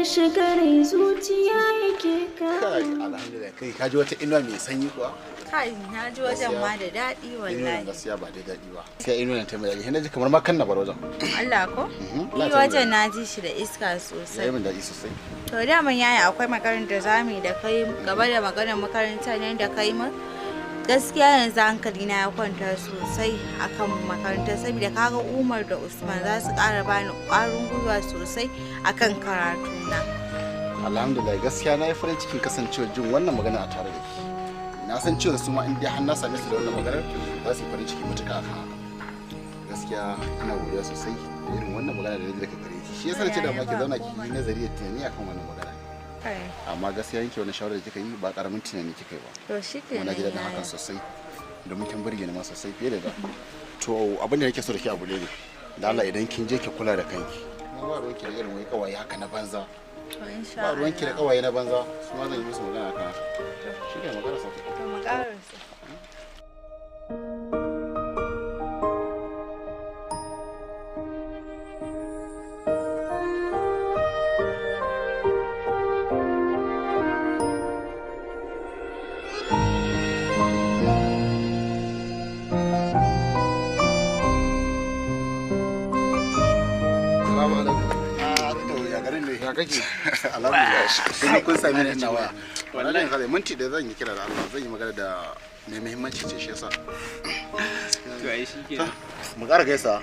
shigar zuciya yake ka. Kai alhamdulillah kai ka ji wata inuwa mai sanyi kuwa? Kai na ji wajen ma da daɗi wallahi. Gaskiya ba da daɗi ba. Sai inuwa ta mai daɗi. Ina ji kamar makan na bar wajen. Allah ko? Ni wajen na ji shi da iska sosai. Yayi min daɗi sosai. To da mun yaya akwai makarantar zamu da kai gaba da maganar makarantar ne da kai mu. Gaskiya yanzu hankali na ya kwanta sosai akan makarantar saboda kaga Umar da Usman za su ƙara bani ƙwarin gwiwa sosai akan karatuna. Alhamdulillah gaskiya na yi farin cikin kasancewa jin wannan magana a tare da ke. Na san cewa su ma in dai har na same su da wannan maganar za su yi farin ciki matuƙa akan haka. Gaskiya ina godiya sosai da irin wannan magana da nake daga gare ki. Shi yasa nace da ma ki zauna ki yi nazari da tunani akan wannan magana. Amma gaskiya yanke wannan shawara da kika yi ba karamin tunani kika yi ba. To shikenan. Muna ji daɗin hakan sosai. Domin kin burge ni ma sosai fiye da da. To abin da nake so da ke abu ne. Da Allah idan kin je ki kula da kanki. Ba ruwanki da irin wai kawai haka na banza. Ba ruwanki da kawai na banza. Su ma zan yi musu magana akan haka. Shi ne magana sa. To mu ƙarasa. Kake alhamdulillah kun kun sami ni ina waya wallahi kada minti da zan yi kira da Allah zan yi magana da mai muhimmanci ce shi yasa to ai shikenan mu ƙara gaisa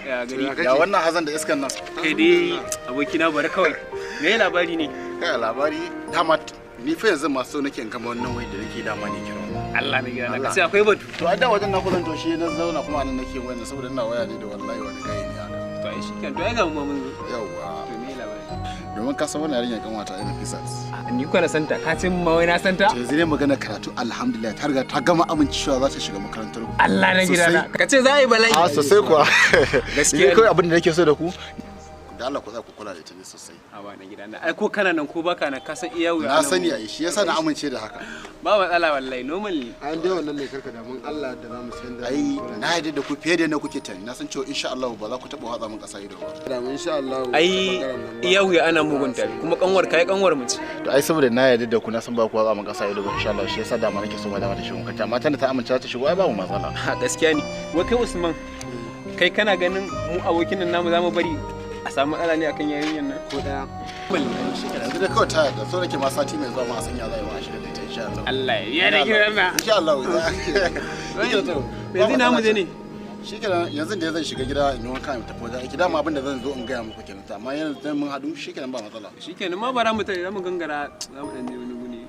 ya wannan hazan da iskan nan kai dai abokina bari kawai me labari ne kai labari dama ni fa yanzu ma so nake in gama wannan wai da nake dama ne kira Allah ne gina ka sai akwai batu to a da wajen na kullun to shi na zauna kuma nan nake wannan saboda ina waya ne da wallahi wani kai ne haka to ai shikenan to ai ga mu mun yawa to me labari domin ka san wannan yarinya kan wata ina fisas ni ko na santa ka ce ma wai na santa yanzu ne magana karatu alhamdulillah ta riga ta gama amincewa za ta shiga makarantar ku Allah na gidana ka ce za a yi bala'i a sosai kuwa gaskiya kai abin da nake so da ku da Allah ku za ku kula da ita ne sosai a ba na gidana ai ko kana nan ko baka nan ka san iya wuya na sani ai shi yasa na amince da haka ba matsala wallahi normally an dai wannan ne karka da mun Allah da zamu san da ai na yadda da ku fiye da yadda kuke tani na san cewa insha Allah ba za ku taba hatsa mun kasa ido ba da mun insha Allah ai iya wuya ana mugunta kuma kanwar kai kanwar mu ce to ai saboda na yadda da ku na san ba ku hatsa mun kasa ido ba insha Allah shi yasa da ma nake so ma da ta shigo kace amma tana ta amince ta shigo ai babu matsala gaskiya ne wai kai Usman kai kana ganin mu abokin nan namu zamu bari a samu matsala ne akan yarinyar nan ko daya yanzu da kawai ta da so nake ma sati mai zuwa ma a sanya zai wa shiga da ita insha Allah Allah ya da kiran na insha Allah yanzu na mu je ne shikenan yanzu da zan shiga gida in yi wanka in tafi wajen aiki dama abin da zan zo in gaya muku kenan amma yanzu dan mun haɗu shikenan ba matsala shikenan ma bara mu tare zamu gangara zamu dan je wani guni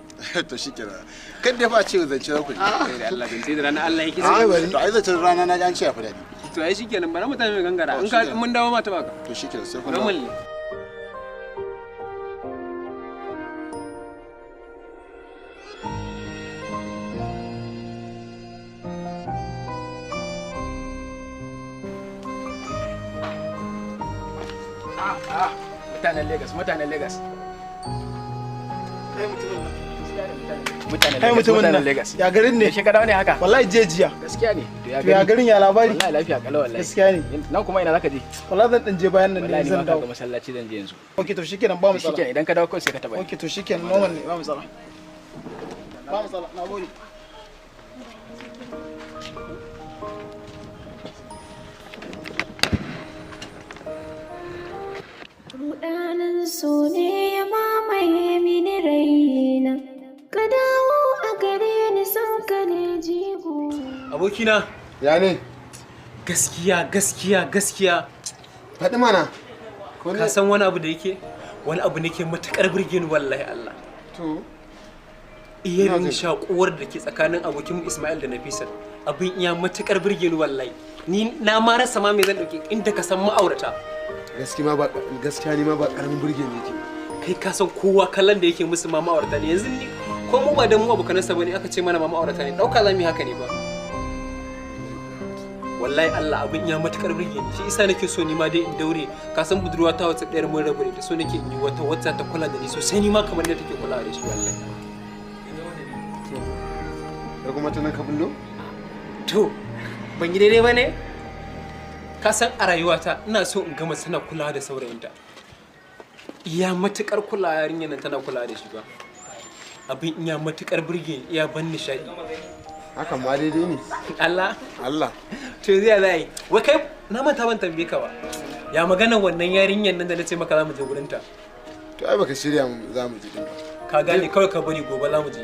to shikenan kan da ba ce zance za ku ji da Allah dan sai da ranar Allah yake sai to ai zance rana na ji an ce ya fi daɗi to ai shikenan bara mu tare mu gangara in ka mun dawo ma ta baka to shikenan sai ku normal ne mutanen Lagos kai mutumin nan Lagos ya garin ne shekara ne haka wallahi jiya gaskiya ne to ya garin ya labari wallahi lafiya kalau wallahi gaskiya ne nan kuma ina zaka je wallahi zan dan je bayan nan ne zan dawo ga masallaci zan je yanzu okay to shikenan ba mu tsala shikenan idan ka dawo kai sai ka taba okay to shikenan normal ne ba mu tsala na gode Rudanin so ne ya mamaye mini raina, ka dawo a gare ni son ka ne jigo. abokina ya ne gaskiya faɗi mana ka san wani abu da yake wani abu ne ke matakar burge ni wallahi Allah to iyarin shakuwar da ke tsakanin abokin Ismail da Nafisa abin iya matakar burge ni wallahi ni na ma rasa ma me zan dauke inda ka san ma'aurata gaskiya ni ma ba karamin burge ne yake kai ka san kowa kallon da yake musu ma ma'aurata ne yanzu ni ko mu ba da mu abokanansa bane aka ce mana ma ma'aurata ne dauka zamu yi haka ne ba wallahi Allah abin ya matukar burge ni shi isa nake so ni ma dai in daure ka san budurwa ta wata ɗayar mun rabu da so nake in yi wata ta kula da ni sosai ni ma kamar da take kula da shi wallahi da kuma tunan ka bullo to ban yi daidai bane ka san a rayuwata ina so in gama sana kula da saurayinta iya matukar kula yarinyar nan tana kula da shi ba. Abin iya matukar burge iya ban nishadi. Hakan ma daidai ne. Allah. To zai zai. Wai kai na manta ban tambaye ka ba. Ya magana wannan yarinyar nan da nace maka za mu je gurin ta. To ai baka shirya za mu je din ba. Ka gane kawai ka bari gobe za mu je.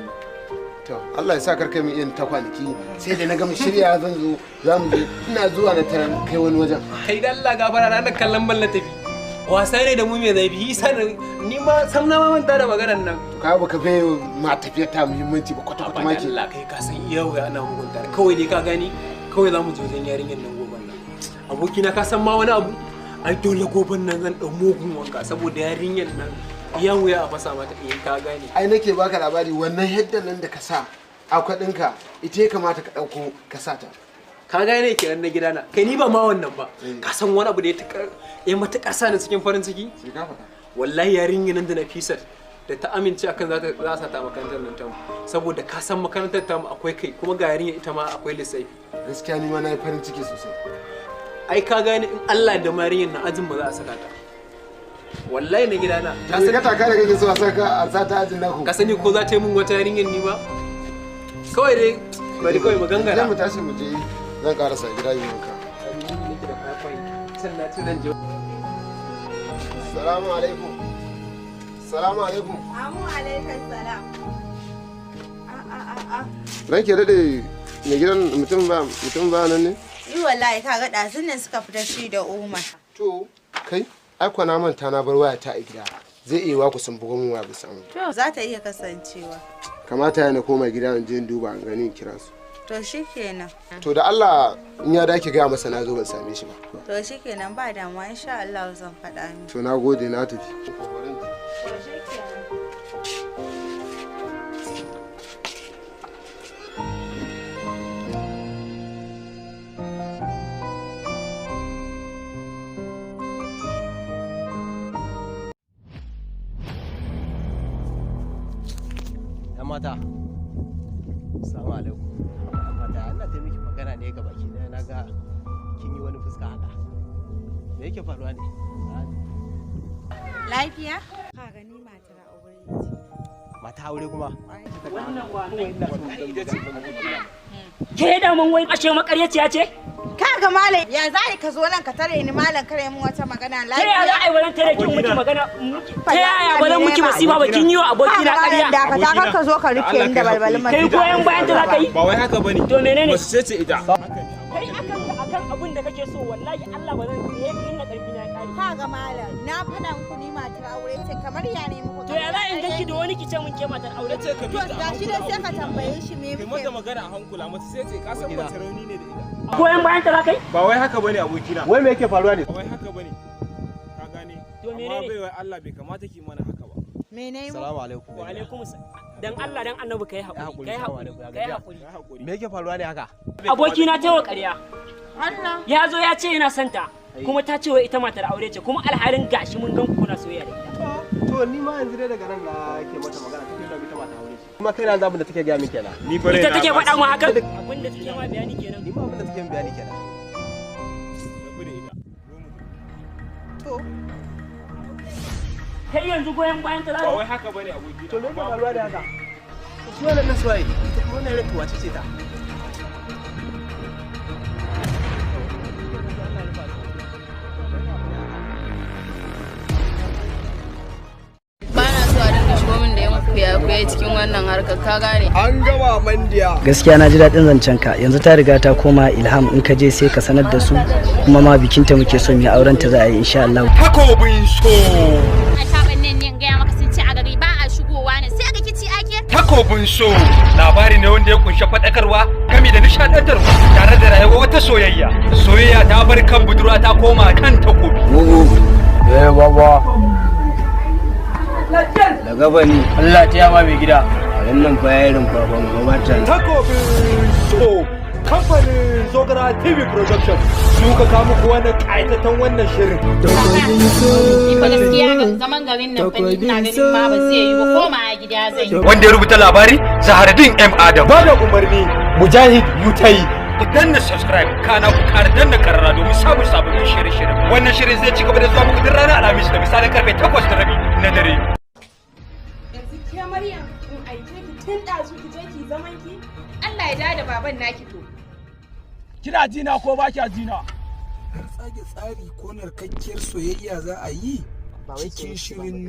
To Allah ya sa karkai mu yin ta kwanaki sai da na gama shirya zan zo za mu je ina zuwa na taran kai wani wajen. Kai da Allah gafara ranar kallon balla tafi. Wasa ne da mu mai zafi isa ni ma sam na manta da maganar nan. Ka baka bai ma tafiyar ta muhimmanci ba kwata kwata ma ke. Allah kai ka san iya wuya ana hukunta kawai dai ka gani kawai za mu je wajen yarinyar nan goben nan. Abokina ka san ma wani abu ai dole goben nan zan dau mugun wanka saboda yarinyar nan iya wuya a fasa mata ka gane. Ai nake baka labari wannan yadda nan da ka sa akwadinka ita ya kamata ka dauko ka sa ta. Ka gane kenan na gidana kai ni ba ma wannan ba ka san wani abu da ya matukar sa ni cikin farin ciki wallahi yarinyar nan da Nafisat da ta amince akan za sa ta makarantar nan tamu saboda ka san makarantar tamu akwai kai kuma ga yarinyar ita ma akwai lissafi. Gaskiya ni ma na yi farin ciki sosai. Ai ka gane in Allah da yarinyar na ajin ba za a saka ta wallahi na gidana ka san ka da kake so a sata ajin naku ka sani ko za ta yi mun wata yarinyar ni ba kawai dai bari kawai mu gangara mu tashi mu je zan karasa gida yin wanka. Salamu alaikum. Salamu alaikum. Amu alaikum salam. Ranke daɗe mai gidan mutum ba nan ne? Yi wallahi ka ga ɗazun nan suka fita shi da Umar. To, kai, ai na manta na bar waya ta a gida. Zai iya wa ku sun bugo min waya bisa mu. To, za ta iya kasancewa. Kamata ya na koma gida in je in duba in gani in kira su. To shikenan. To da Allah in ya dake gaya masa na zo ban same shi ba. To shikenan ba damuwa insha Allah zan faɗa miki. To na gode na tafi. To shikenan. mata assalamu alaikum mata ina ta miki magana ne ga baki ɗaya na ga kin yi wani fuska haka me yake faruwa ne lafiya ka gani matar aure ce mata aure kuma wannan wannan ita ce ke da mun wai ashe makaryaciya ce kaga malam ya zai ka zo nan ka tare ni malam kare mu wata magana lafiya ya za a yi wannan tare kin miki magana ta yaya ba zan miki masifa ba kin yi wa aboki na ƙarya da ka ta ka zo ka rike ni da balbalin masifa kai goyen bayan ta zaka yi ba wai haka bane to menene ba su ce ita kai akan abin da kake so wallahi Allah ba zan yi inda karfi na kare kaga malam na fada muku ni matar aure ce kamar ya ne muku to ya za in ganki da wani kice mun ke matar aure ce ka bi to gashi dai sai ka tambaye shi me kai mata magana a hankula mata sai ce ka san mace rauni ne da ita goyen bayan ta zaka yi ba wai haka bane abokina wai me yake faruwa ne ba wai haka bane ka gane amma bai wai Allah bai kamata ki mana haka ba menene assalamu alaikum wa alaikum dan Allah dan annabi kai hakuri me yake faruwa ne haka aboki na tawa ƙarya Allah ya zo ya ce yana santa kuma ta ce wa ita matar aure ce kuma alhalin gashi mun gan ku kuna soyayya da ita to ni ma yanzu dai daga nan na ke mata magana take da ita mata aure kuma kai na zabun da take ga min kenan ni bare ita take faɗa mu haka abin da take ma bayani kenan ni ma abin da take bayani kenan to kai yanzu goyen bayan ta ba wai haka bane aboki to me yake faruwa da haka shi wannan na suwaye ita kuma wannan rake wace ce ta kuya cikin wannan harkar ka gane an gama mandiya gaskiya na ji daɗin zancen ka yanzu ta riga ta koma ilham in ka je sai ka sanar da su kuma ma bikinta muke so mu auren ta za a yi insha Allah takobin so a taban nan ne ga maka sun ci a gari ba a shigowa ne sai ga kici ake takobin so labari ne wanda ya kunshi fadakarwa gami da nishadantarwa tare da rayuwa wata soyayya ta bar kan budurwa ta koma kan takobi baba da gaba ne Allah ta yawa mai gida a wannan bayarin baban gwamnatin takobin so kamfanin Zogara TV Production suka kawo muku wannan ƙayataccen wannan shirin ni fa gaskiya zaman garin nan fa ina ganin ma ba zai yi ba koma a gida zan yi wanda ya rubuta labari Zaharuddin M Adam ba da umarni Mujahid Yutai ku danna subscribe kana ku ƙara danna karara domin samun sababbin shirye-shirye. Wannan shirin zai ci gaba da zuwa muku duk ranar Alhamis da misalin karfe 8:30 na dare. Yanzu ke Maryam in aike ki tun ɗazu ki je ki zaman ki? Allah ya dawo da baban naki to. Kina jina ko ba kya jina? Tsage tsari ko narkakkiyar soyayya za a yi cikin shirin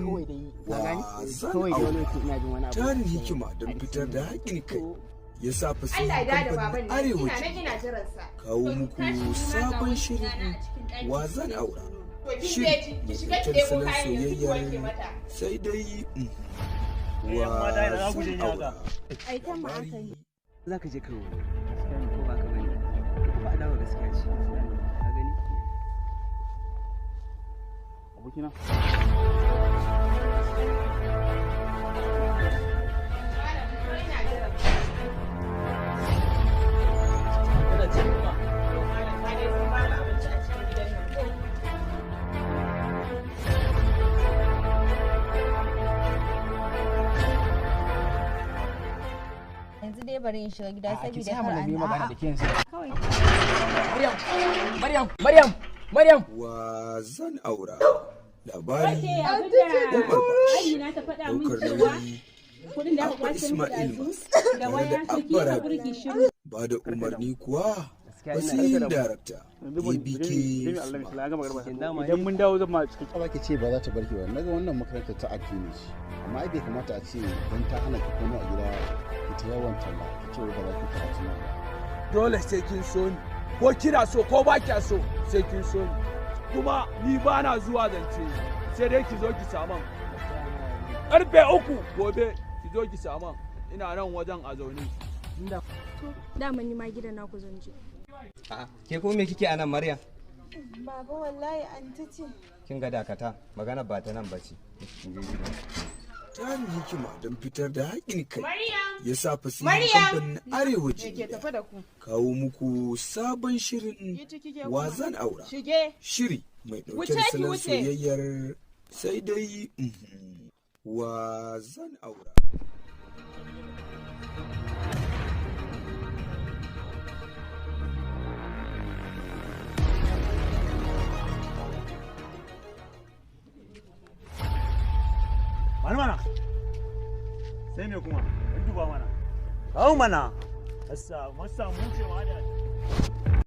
wasan aure. Tarin hikima don fitar da haƙin kai ya sa fasihin kamfanin Arewa kawo muku sabon shirin wazan aura. Shirin mai fitar salon soyayyar sai dai wazan aura. Za ka je kawo ko ba ka bane ba a dawo gaskiya ce ka gani abokina yanzu dai bari in shiga gida saboda kar an magana da kiyan kawai Maryam wazan aura labari Umar Bashi Ismail Abba ba da umarni kuwa basirin darakta ABK Idan mun dawo zan ma cikin ba ki ce ba za ta barki ba naga wannan makarantar ta addini ce amma ai bai kamata a ce don ta hana ki komo a gida ki ta yawan talla ki ce ba za ki karatu na ba dole sai kin so ni ko kina so ko ba kya so sai kin so ni kuma ni ba na zuwa zance sai dai ki zo ki saman karfe 3 gobe ki zo ki saman ina nan wajen a zaune dama ni ma gidan naku zan je. A'a, ke kuma me kike a nan Maryam? Baba wallahi an ta ce. Kin ga dakata, magana ba ta nan bace. Tarin hikima don fitar da haƙin kai ya sa fasihin kamfanin Arewa kawo muku sabon shirin wazan aura. Shiri mai ɗauke da salon soyayyar sai dai wazan aura. Wani mana? Sai me kuma? Wani duba mana. Kawo mana. Assa, masa mu ce ma da.